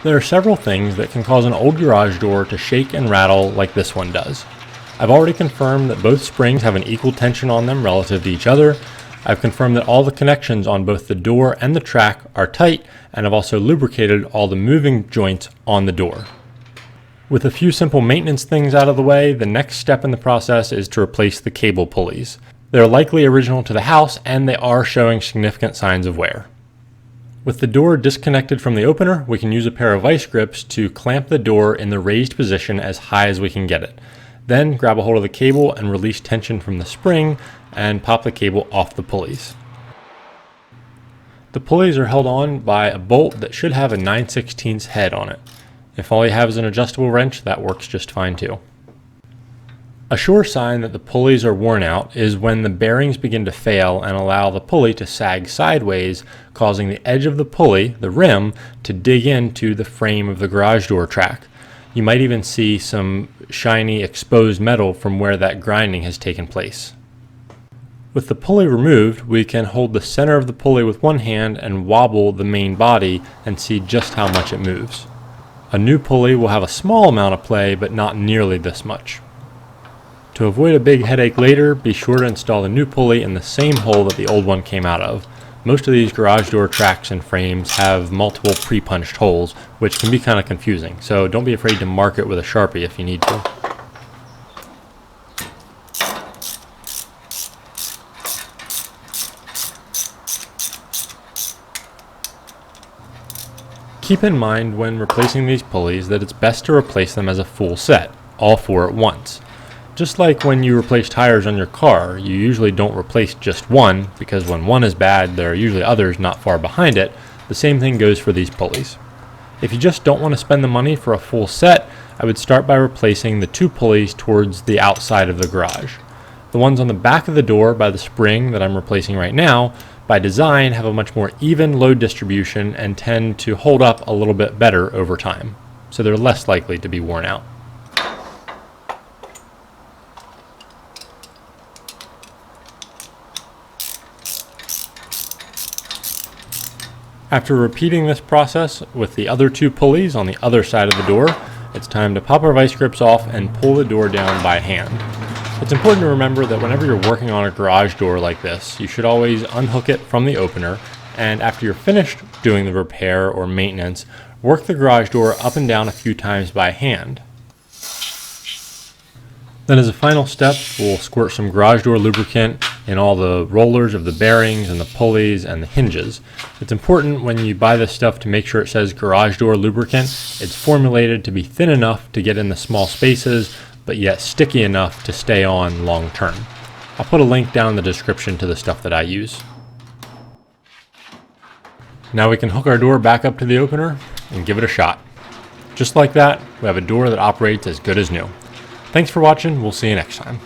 There are several things that can cause an old garage door to shake and rattle like this one does. I've already confirmed that both springs have an equal tension on them relative to each other. I've confirmed that all the connections on both the door and the track are tight, and I've also lubricated all the moving joints on the door. With a few simple maintenance things out of the way, the next step in the process is to replace the cable pulleys. They're likely original to the house, and they are showing significant signs of wear. With the door disconnected from the opener, we can use a pair of vice grips to clamp the door in the raised position as high as we can get it. Then grab a hold of the cable and release tension from the spring and pop the cable off the pulleys. The pulleys are held on by a bolt that should have a 9/16 head on it. If all you have is an adjustable wrench, that works just fine too. A sure sign that the pulleys are worn out is when the bearings begin to fail and allow the pulley to sag sideways, causing the edge of the pulley, the rim, to dig into the frame of the garage door track. You might even see some shiny exposed metal from where that grinding has taken place. With the pulley removed, we can hold the center of the pulley with one hand and wobble the main body and see just how much it moves. A new pulley will have a small amount of play, but not nearly this much. To avoid a big headache later, be sure to install the new pulley in the same hole that the old one came out of. Most of these garage door tracks and frames have multiple pre-punched holes, which can be kind of confusing, so don't be afraid to mark it with a Sharpie if you need to. Keep in mind when replacing these pulleys that it's best to replace them as a full set, all four at once. Just like when you replace tires on your car, you usually don't replace just one, because when one is bad, there are usually others not far behind it. The same thing goes for these pulleys. If you just don't want to spend the money for a full set, I would start by replacing the two pulleys towards the outside of the garage. The ones on the back of the door by the spring that I'm replacing right now, by design, have a much more even load distribution and tend to hold up a little bit better over time, so they're less likely to be worn out. After repeating this process with the other two pulleys on the other side of the door, it's time to pop our vice grips off and pull the door down by hand. It's important to remember that whenever you're working on a garage door like this, you should always unhook it from the opener, and after you're finished doing the repair or maintenance, work the garage door up and down a few times by hand. Then as a final step, we'll squirt some garage door lubricant in all the rollers of the bearings and the pulleys and the hinges. It's important when you buy this stuff to make sure it says garage door lubricant. It's formulated to be thin enough to get in the small spaces, but yet sticky enough to stay on long term. I'll put a link down in the description to the stuff that I use. Now we can hook our door back up to the opener and give it a shot. Just like that, we have a door that operates as good as new. Thanks for watching. We'll see you next time.